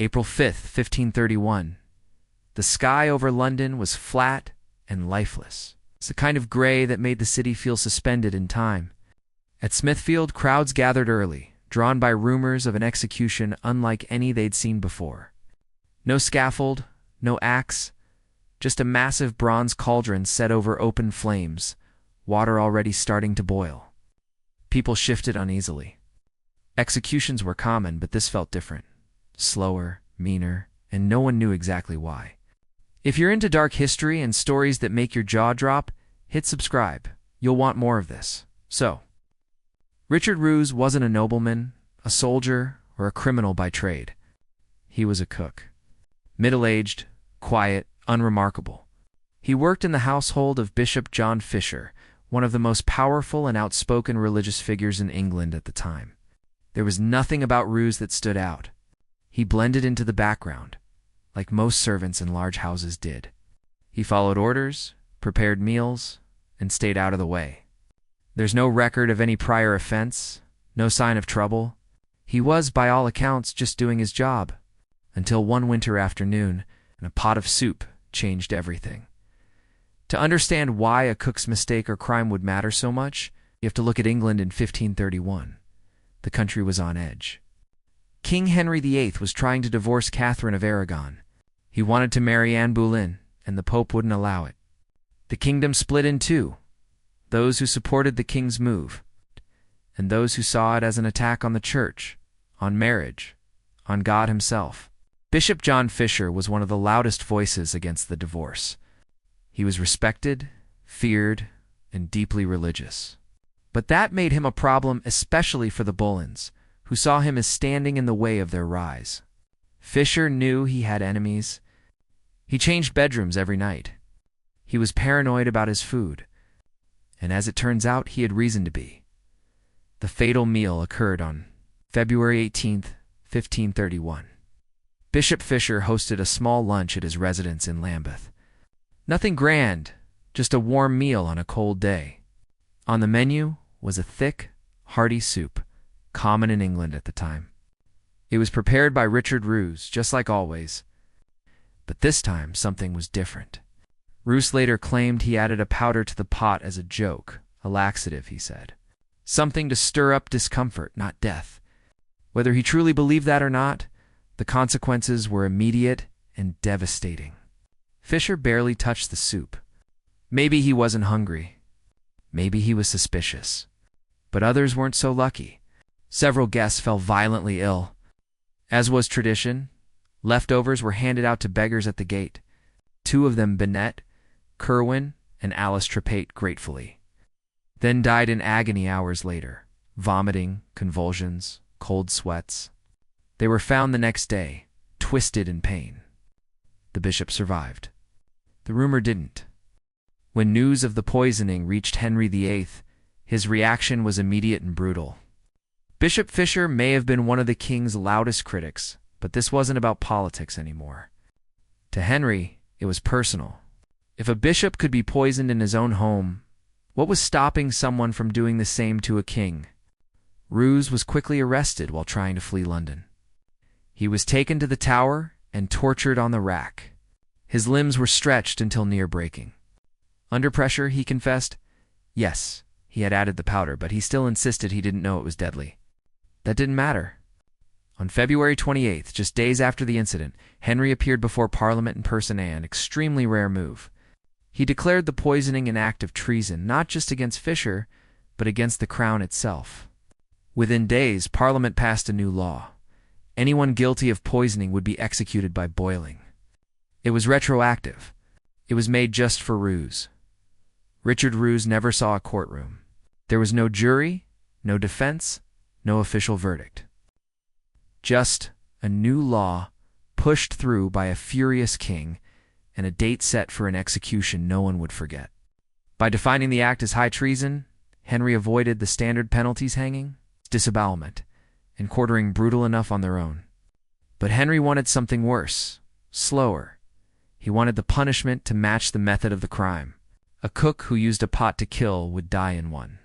April 5th, 1531. The sky over London was flat and lifeless. It's a kind of gray that made the city feel suspended in time. At Smithfield, crowds gathered early, drawn by rumors of an execution unlike any they'd seen before. No scaffold, no axe, just a massive bronze cauldron set over open flames, water already starting to boil. People shifted uneasily. Executions were common, but this felt different. Slower, meaner, and no one knew exactly why. If you're into dark history and stories that make your jaw drop, hit subscribe. You'll want more of this. So, Richard Roose wasn't a nobleman, a soldier, or a criminal by trade. He was a cook. Middle-aged, quiet, unremarkable. He worked in the household of Bishop John Fisher, one of the most powerful and outspoken religious figures in England at the time. There was nothing about Roose that stood out. He blended into the background, like most servants in large houses did. He followed orders, prepared meals, and stayed out of the way. There's no record of any prior offense, no sign of trouble. He was, by all accounts, just doing his job, until one winter afternoon, and a pot of soup changed everything. To understand why a cook's mistake or crime would matter so much, you have to look at England in 1531. The country was on edge. King Henry VIII was trying to divorce Catherine of Aragon. He wanted to marry Anne Boleyn, and the Pope wouldn't allow it. The kingdom split in two, those who supported the king's move, and those who saw it as an attack on the church, on marriage, on God himself. Bishop John Fisher was one of the loudest voices against the divorce. He was respected, feared, and deeply religious. But that made him a problem especially for the Boleyns, who saw him as standing in the way of their rise. Fisher knew he had enemies. He changed bedrooms every night. He was paranoid about his food. And as it turns out, he had reason to be. The fatal meal occurred on February 18th, 1531. Bishop Fisher hosted a small lunch at his residence in Lambeth. Nothing grand, just a warm meal on a cold day. On the menu was a thick, hearty soup, common in England at the time. It was prepared by Richard Roose, just like always. But this time, something was different. Roose later claimed he added a powder to the pot as a joke, a laxative, he said. Something to stir up discomfort, not death. Whether he truly believed that or not, the consequences were immediate and devastating. Fisher barely touched the soup. Maybe he wasn't hungry. Maybe he was suspicious. But others weren't so lucky. Several guests fell violently ill. As was tradition, leftovers were handed out to beggars at the gate. Two of them, Bennet, Kerwin, and Alice Trepate, gratefully. Then died in agony hours later, vomiting, convulsions, cold sweats. They were found the next day, twisted in pain. The bishop survived. The rumor didn't. When news of the poisoning reached Henry VIII, his reaction was immediate and brutal. Bishop Fisher may have been one of the king's loudest critics, but this wasn't about politics anymore. To Henry, it was personal. If a bishop could be poisoned in his own home, what was stopping someone from doing the same to a king? Roose was quickly arrested while trying to flee London. He was taken to the Tower and tortured on the rack. His limbs were stretched until near breaking. Under pressure, he confessed, yes, he had added the powder, but he still insisted he didn't know it was deadly. That didn't matter. On February 28th, just days after the incident, Henry appeared before Parliament in person, an extremely rare move. He declared the poisoning an act of treason, not just against Fisher, but against the crown itself. Within days, Parliament passed a new law. Anyone guilty of poisoning would be executed by boiling. It was retroactive. It was made just for Roose. Richard Roose never saw a courtroom. There was no jury, no defense, no official verdict. Just a new law pushed through by a furious king and a date set for an execution no one would forget. By defining the act as high treason, Henry avoided the standard penalties: hanging, disembowelment, and quartering brutal enough on their own. But Henry wanted something worse, slower. He wanted the punishment to match the method of the crime. A cook who used a pot to kill would die in one.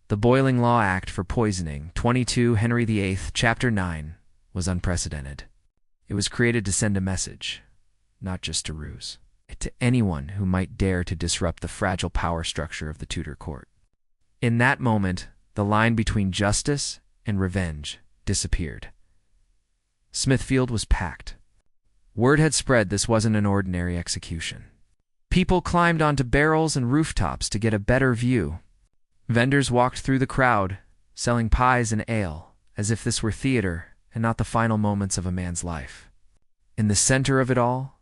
The Boiling Law Act for Poisoning, 22 Henry VIII, Chapter 9, was unprecedented. It was created to send a message, not just to Roose, to anyone who might dare to disrupt the fragile power structure of the Tudor court. In that moment, the line between justice and revenge disappeared. Smithfield was packed. Word had spread this wasn't an ordinary execution. People climbed onto barrels and rooftops to get a better view. Vendors walked through the crowd, selling pies and ale, as if this were theater and not the final moments of a man's life. In the center of it all,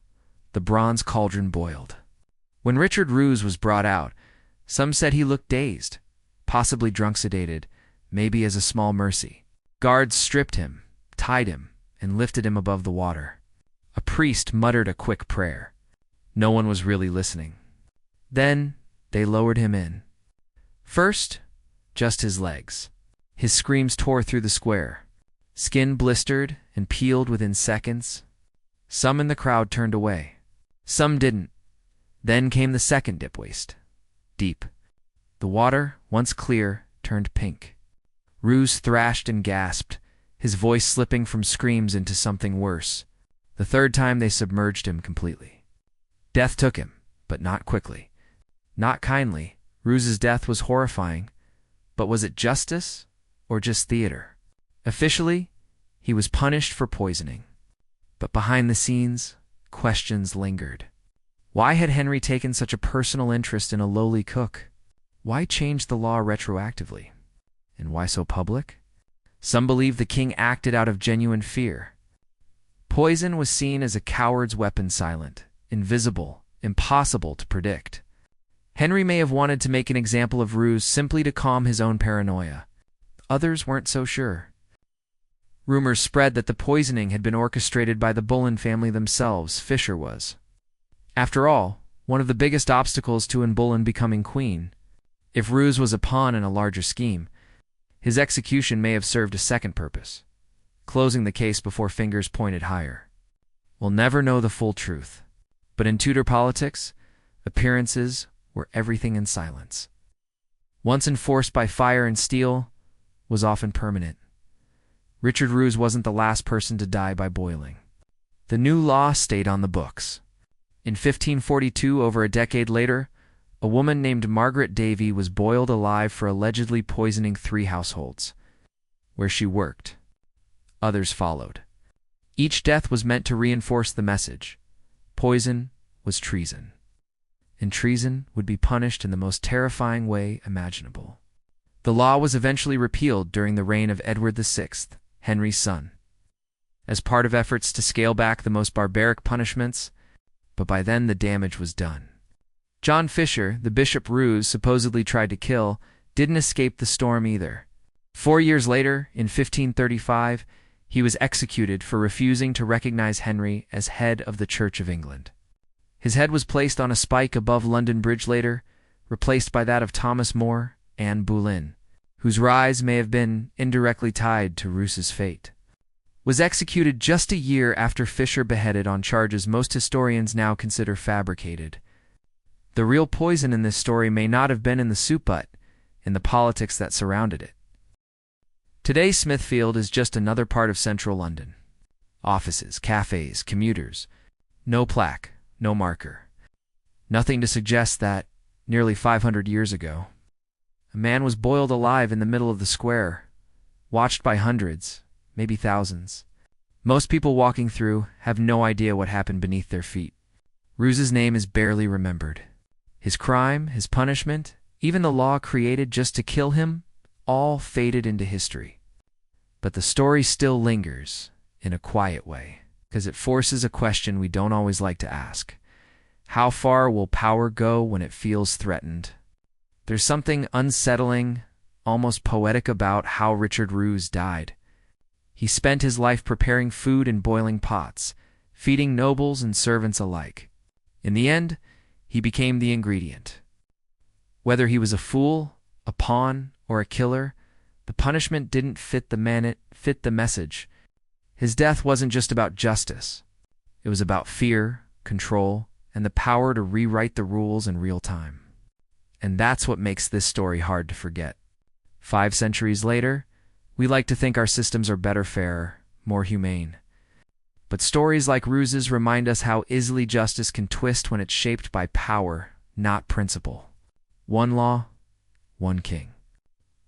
the bronze cauldron boiled. When Richard Roose was brought out, some said he looked dazed, possibly drunk sedated, maybe as a small mercy. Guards stripped him, tied him, and lifted him above the water. A priest muttered a quick prayer. No one was really listening. Then they lowered him in. First, just his legs. His screams tore through the square. Skin blistered and peeled within seconds. Some in the crowd turned away. Some didn't. Then came the second dip waist. Deep. The water, once clear, turned pink. Roose thrashed and gasped, his voice slipping from screams into something worse. The third time they submerged him completely. Death took him, but not quickly. Not kindly. Roose's death was horrifying, but was it justice or just theater? Officially, he was punished for poisoning. But behind the scenes, questions lingered. Why had Henry taken such a personal interest in a lowly cook? Why change the law retroactively? And why so public? Some believe the king acted out of genuine fear. Poison was seen as a coward's weapon, silent, invisible, impossible to predict. Henry may have wanted to make an example of Roose simply to calm his own paranoia. Others weren't so sure. Rumors spread that the poisoning had been orchestrated by the Boleyn family themselves. Fisher was. After all, one of the biggest obstacles to Anne Boleyn becoming queen. If Roose was a pawn in a larger scheme, his execution may have served a second purpose, closing the case before fingers pointed higher. We'll never know the full truth. But in Tudor politics, appearances were everything in silence. Once enforced by fire and steel, was often permanent. Richard Roose wasn't the last person to die by boiling. The new law stayed on the books. In 1542, over a decade later, a woman named Margaret Davy was boiled alive for allegedly poisoning 3 households, where she worked. Others followed. Each death was meant to reinforce the message. Poison was treason, and treason would be punished in the most terrifying way imaginable. The law was eventually repealed during the reign of Edward VI, Henry's son, as part of efforts to scale back the most barbaric punishments, but by then the damage was done. John Fisher, the Bishop Roose supposedly tried to kill, didn't escape the storm either. 4 years later, in 1535, he was executed for refusing to recognize Henry as head of the Church of England. His head was placed on a spike above London Bridge later, replaced by that of Thomas More, Anne Boleyn, whose rise may have been indirectly tied to Roose's fate. Was executed just a year after Fisher beheaded on charges most historians now consider fabricated. The real poison in this story may not have been in the soup but in the politics that surrounded it. Today, Smithfield is just another part of central London. Offices, cafes, commuters. No plaque, no marker. Nothing to suggest that, nearly 500 years ago, a man was boiled alive in the middle of the square, watched by hundreds, maybe thousands. Most people walking through have no idea what happened beneath their feet. Roose's name is barely remembered. His crime, his punishment, even the law created just to kill him, all faded into history. But the story still lingers, in a quiet way, because it forces a question we don't always like to ask. How far will power go when it feels threatened? There's something unsettling, almost poetic about how Richard Roose died. He spent his life preparing food in boiling pots, feeding nobles and servants alike. In the end, he became the ingredient. Whether he was a fool, a pawn, or a killer, the punishment didn't fit the man, it fit the message. His death wasn't just about justice. It was about fear, control, and the power to rewrite the rules in real time. And that's what makes this story hard to forget. 5 centuries later, we like to think our systems are better, fairer, more humane. But stories like Roose's remind us how easily justice can twist when it's shaped by power, not principle. One law, one king.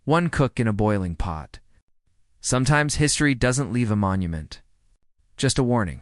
One cook in a boiling pot. Sometimes history doesn't leave a monument, just a warning.